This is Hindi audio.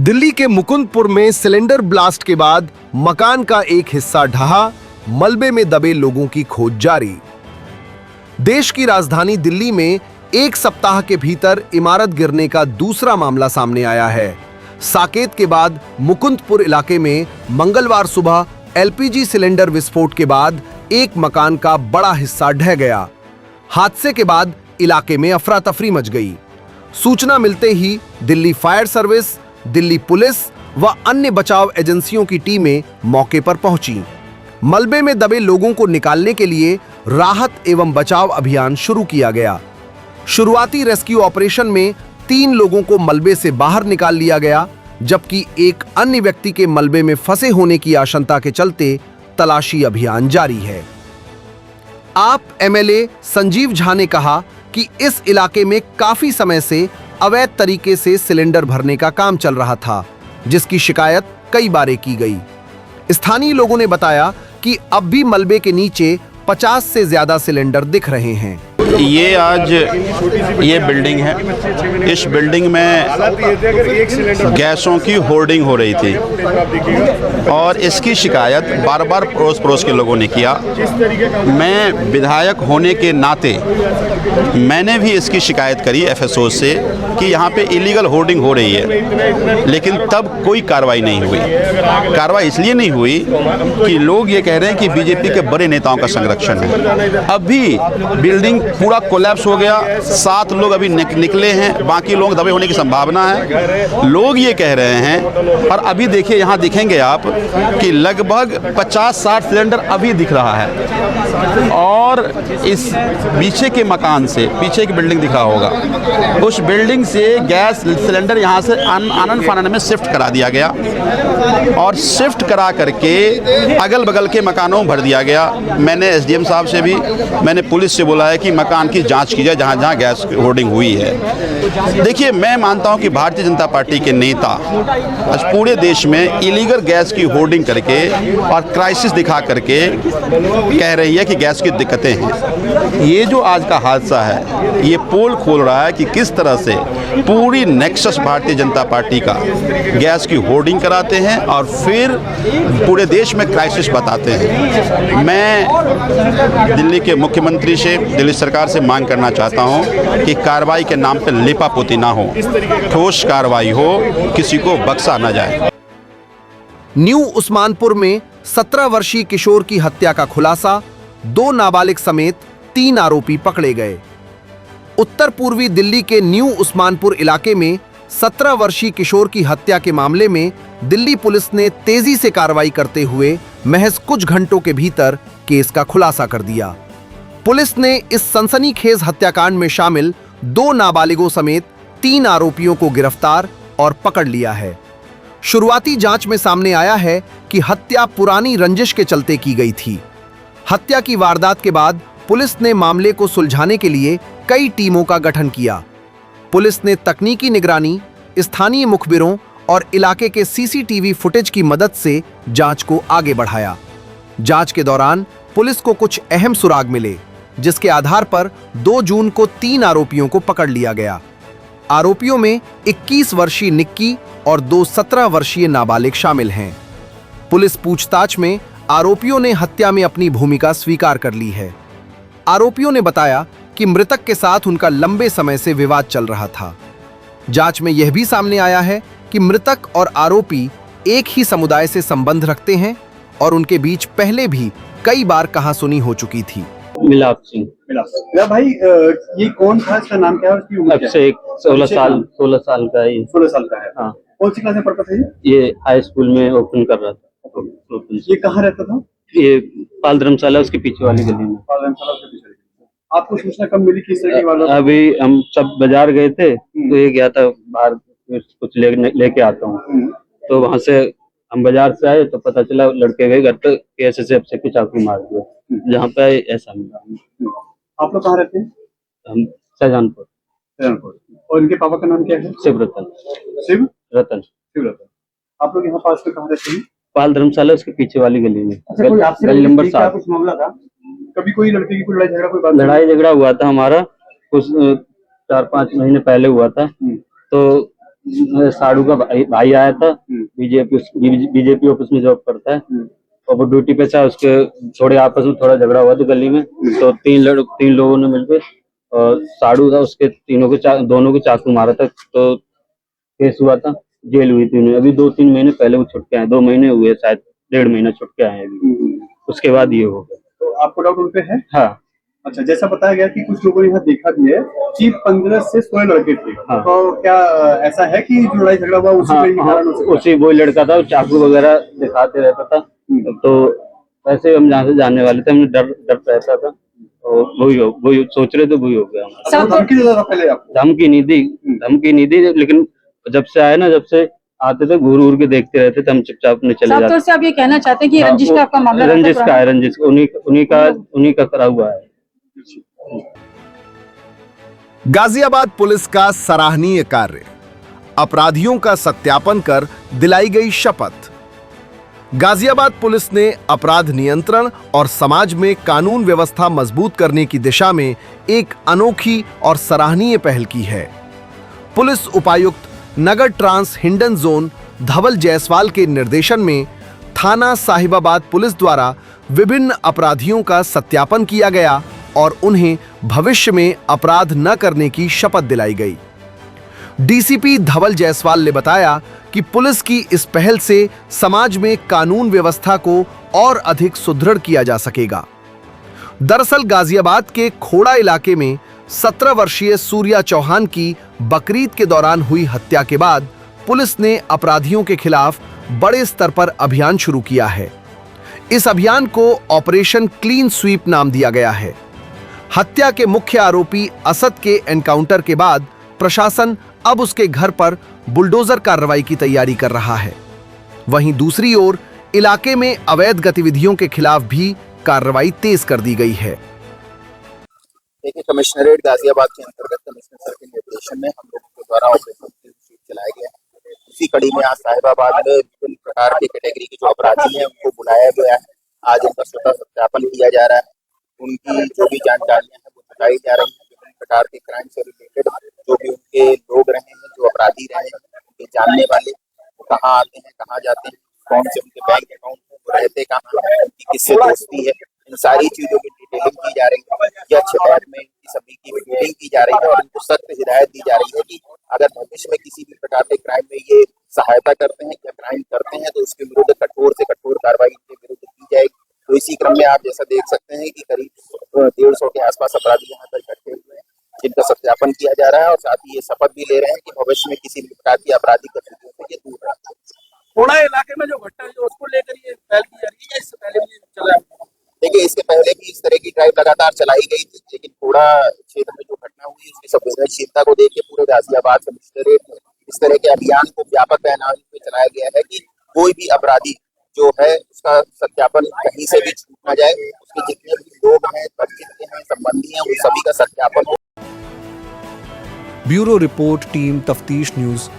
दिल्ली के मुकुंदपुर में सिलेंडर ब्लास्ट के बाद मकान का एक हिस्सा ढहा, मलबे में दबे लोगों की खोज जारी। देश की राजधानी दिल्ली में एक सप्ताह के भीतर इमारत गिरने का दूसरा मामला सामने आया है। साकेत के बाद मुकुंदपुर इलाके में मंगलवार सुबह एलपीजी सिलेंडर विस्फोट के बाद एक मकान का बड़ा हिस्सा ढह गया। हादसे के बाद इलाके में अफरा तफरी मच गई। सूचना मिलते ही Delhi fire service, Delhi police व अन्य बचाव एजेंसियों की टीमें मौके पर पहुंची। मलबे में दबे लोगों को निकालने के लिए राहत एवं बचाव अभियान शुरू किया गया। शुरुआती रेस्क्यू ऑपरेशन में 3 लोगों को मलबे से बाहर निकाल लिया गया, जबकि एक अन्य व्यक्ति के मलबे में फंसे होने की आशंका के चलते तलाशी अभियान जारी है। आप एमएलए संजीव झा ने कहा कि इस इलाके में काफी समय से अवैध तरीके से सिलेंडर भरने का काम चल रहा था, जिसकी शिकायत कई बार की गई। स्थानीय लोगों ने बताया कि अब भी मलबे के नीचे 50 से ज्यादा सिलेंडर दिख रहे हैं। ये आज ये बिल्डिंग है, इस बिल्डिंग में गैसों की होर्डिंग हो रही थी और इसकी शिकायत बार बार पड़ोस पड़ोस के लोगों ने किया। मैं विधायक होने के नाते मैंने भी इसकी शिकायत करी एफएसओ से कि यहाँ पे इलीगल होर्डिंग हो रही है, लेकिन तब कोई कार्रवाई नहीं हुई। कार्रवाई इसलिए नहीं हुई कि लोग ये कह रहे हैं कि बीजेपी के बड़े नेताओं का संरक्षण है। अभी बिल्डिंग पूरा कोलैप्स हो गया, 7 लोग अभी निकले हैं, बाकी लोग दबे होने की संभावना है। लोग ये कह रहे हैं, और अभी देखिए यहाँ दिखेंगे आप कि लगभग 50-60 सिलेंडर अभी दिख रहा है। और इस पीछे के मकान से, पीछे की बिल्डिंग दिख रहा होगा, उस बिल्डिंग से गैस सिलेंडर यहाँ से आनन फानन में शिफ्ट करा दिया गया और शिफ्ट करा करके अगल बगल के मकानों में भर दिया गया। मैंने एसडीएम साहब से भी, मैंने पुलिस से बोला है कि मकान की जांच की जाए जहां जहां गैस होर्डिंग हुई है। देखिए, मैं मानता हूं कि भारतीय जनता पार्टी के नेता आज पूरे देश में इलीगल गैस की होर्डिंग करके और क्राइसिस दिखा करके कह रही है कि गैस की दिक्कतें हैं। ये जो आज का हादसा है, ये पोल खोल रहा है कि किस तरह से पूरी नेक्सस भारतीय जनता पार्टी का गैस की होर्डिंग कराते हैं और फिर पूरे देश में क्राइसिस बताते हैं। मैं दिल्ली के मुख्यमंत्री से, दिल्ली सरकार से मांग करना चाहता हूं कि कार्रवाई के नाम पर लिपापोती ना हो, ठोस कार्रवाई हो, किसी को बख्शा ना जाए। न्यू उस्मानपुर में 17 वर्षीय किशोर की हत्या का खुलासा, 2 नाबालिग समेत 3 आरोपी पकड़े गए। उत्तर पूर्वी दिल्ली के न्यू उस्मानपुर इलाके में 17 वर्षीय किशोर की हत्या के मामले में दिल्ली पुलिस ने तेजी से कार्रवाई करते हुए महज कुछ घंटों के भीतर केस का खुलासा कर दिया। पुलिस ने इस सनसनीखेज हत्याकांड में शामिल 2 नाबालिगों समेत 3 आरोपियों को गिरफ्तार और पकड़ लिया है। शुरुआती जांच में सामने आया है कि हत्या पुरानी रंजिश के चलते की गई थी। हत्या की वारदात के बाद पुलिस ने मामले को सुलझाने के लिए कई टीमों का गठन किया। पुलिस ने तकनीकी निगरानी, स्थानीय मुखबिरों और इलाके के सीसीटीवी फुटेज की मदद से जांच को आगे बढ़ाया। जांच के दौरान पुलिस को कुछ अहम सुराग मिले, जिसके आधार पर 2 जून को 3 आरोपियों को पकड़ लिया गया। आरोपियों में 21 वर्षीय निक्की और 2 17 वर्षीय नाबालिग शामिल हैं। पुलिस पूछताछ में आरोपियों ने हत्या में अपनी भूमिका स्वीकार कर ली है। आरोपियों ने बताया कि मृतक के साथ उनका लंबे समय से विवाद चल रहा था। जांच में यह भी सामने आया है कि मृतक और आरोपी एक ही समुदाय से संबंध रखते हैं और उनके बीच पहले भी कई बार कहासुनी हो चुकी थी। मिलाप सिंह। मिलाप भाई, ये कौन था, इसका नाम क्या है, उसकी उम्र क्या है? से 16 साल का है। 16 साल का है। हाँ। कौन सी क्लास में पढ़ता था ये हाई स्कूल में ओपन कर रहा था। ये कहाँ रहता था? ये पाल धर्मशाला उसके पीछे वाली गली में। पाल धर्मशाला उसके पीछे। आपको सूचना कब मिली किस तरह की वारदात? अभी हम सब बाजार गए थे, तो ये गया था बाहर कुछ लेके आता हूँ, तो वहां से हम बाजार से आए तो पता चला लड़के गए घर पे, ऐसे से चाकू मार दिया। जहाँ पे ऐसा मिला। आप लोग कहाँ रहते हैं? हम शाहजहानपुर। और इनके पापा का नाम क्या है? शिव रतन। आप लोग यहाँ पास में कहाँ रहते हैं? पाल धर्मशाला उसके पीछे वाली गली में। अच्छा, कोई आपसे गली नंबर 7। कुछ मामला था? कभी कोई लड़के की कोई लड़ाई झगड़ा, कोई बात? लड़ाई झगड़ा हुआ था हमारा कुछ 4-5 महीने पहले हुआ था। तो साड़ू का भाई आया था, बीजेपी ऑफिस में जॉब करता है, और वो ड्यूटी पे था। उसके थोड़े आपस में थोड़ा झगड़ा हुआ तो गली में, तो तीन लोगों ने मिलकर, और साड़ू था उसके दोनों को चाकू मारा था। तो केस हुआ था, जेल हुई थी उन्हें। अभी 2-3 महीने पहले वो छुट के आए, 2 महीने हुए शायद, 1.5 महीना छुट के आए हैं अभी। उसके बाद ये हो गया। तो आपको डाउट उन पे है? हाँ अच्छा, जैसा बताया गया कि कुछ लोगों ने यहाँ देखा भी है कि 15 से 16 लड़के थे। हाँ। तो क्या ऐसा है कि जो लड़ाई झगड़ा हुआ उसी हाँ, का ही कारण हो सकता है? उसी वही लड़का था, वो चाकू वगैरह दिखाते रहता था। तो वैसे हम जहाँ से जाने वाले थे, हमें डर रहता था, और वही सोच रहे थे, वही हो गया हमारा। अच्छा, वो धमकी देता था पहले आपको? धमकी नहीं दी, लेकिन जब से आते थे, घूर के देखते रहते थे, हम चुपचाप अपने चले साफ जाते। तौर से आप ये कहना चाहते हैं कि हाँ, रंजिश का आपका मामला रहता रंजिश का है, पुराना? रंजिश उन्हीं का करा हुआ है। गाजियाबाद पुलिस का सराहनीय कार्य, अपराधियों का सत्यापन कर दिलाई गई शपथ। गाजियाबाद पुलिस ने अपराध नियंत्रण और समाज में कानून व्यवस्था मजबूत करने की दिशा में एक अनोखी और सराहनीय पहल की है। पुलिस उपायुक्त नगर ट्रांस हिंडन जोन धवल जायसवाल के निर्देशन में थाना साहिबाबाद पुलिस द्वारा विभिन्न अपराधियों का सत्यापन किया गया और उन्हें भविष्य में अपराध न करने की शपथ दिलाई गई। डीसीपी धवल जायसवाल ने बताया कि पुलिस की इस पहल से समाज में कानून व्यवस्था को और अधिक सुदृढ़ किया जा सकेगा। दरअसल गाजियाबाद के खोड़ा इलाके में 17 वर्षीय सूर्या चौहान की बकरीद के दौरान हुई हत्या के बाद पुलिस ने अपराधियों के खिलाफ बड़े स्तर पर अभियान शुरू किया है। इस अभियान को ऑपरेशन क्लीन स्वीप नाम दिया गया है। हत्या के मुख्य आरोपी असद के एनकाउंटर के बाद प्रशासन अब उसके घर पर बुलडोजर कार्रवाई की तैयारी कर रहा है। वहीं दूसरी ओर इलाके में अवैध गतिविधियों के खिलाफ भी कार्रवाई तेज कर दी गई है। देखिए, कमिश्नरेट गाजियाबाद के अंतर्गत कमिश्नर सर के निर्देशन में हम लोगों के द्वारा ऑपरेशन चलाया गया है। उसी कड़ी में आज साहिबाबाद में विभिन्न प्रकार के कैटेगरी के जो अपराधी हैं उनको बुलाया गया है। आज उनका स्वतः सत्यापन किया जा रहा है। उनकी जो भी जानकारियां हैं वो बताई जा रही हैं। विभिन्न प्रकार के क्राइम से रिलेटेड जो भी उनके लोग रहे हैं, जो अपराधी रहे हैं, उनके जानने वाले, वो कहाँ आते हैं, कहाँ जाते हैं, कौन से उनके बैंक अकाउंट हैं, वो रहते कहाँ हैं, उनकी किससे दोस्ती है, इन सारी चीजों की डिटेलिंग की जा रही है। यह शिकायत में इनकी सभी की डिटेलिंग की जा रही है और इनको सख्त हिदायत दी जा रही है कि अगर भविष्य में किसी भी प्रकार के क्राइम में ये सहायता करते हैं या क्राइम करते हैं तो उसके विरुद्ध कठोर से कठोर कार्रवाई इनके विरुद्ध की जाएगी। तो इसी क्रम में आप जैसा देख सकते हैं कि करीब 150 के आसपास अपराधी यहाँ पर इकट्ठे हुए हैं, जिनका सत्यापन किया जा रहा है और साथ ही ये शपथ भी ले रहे हैं कि भविष्य में किसी भी प्रकार की आपराधिक गतिविधियों से ये दूर रहेंगे। थोड़ा इलाके में जो घटना है उसको लेकर ये पहल की जा रही है, इससे पहले भी चला है? देखिए, इसके पहले भी इस तरह की ड्राइव लगातार चलाई गई थी, लेकिन थोड़ा क्षेत्र में जो घटना हुई उसकी संवेदनशीलता को देख के पूरे गाजियाबाद कमिश्नरेट में इस तरह के अभियान को व्यापक पैमाने पे चलाया गया है कि कोई भी अपराधी जो है उसका सत्यापन कहीं से भी छूट ना जाए। उसके जितने भी लोग हैं, परिचित हैं, संबंधी हैं, उन सभी का सत्यापन हो। ब्यूरो रिपोर्ट, टीम तफ्तीश न्यूज़,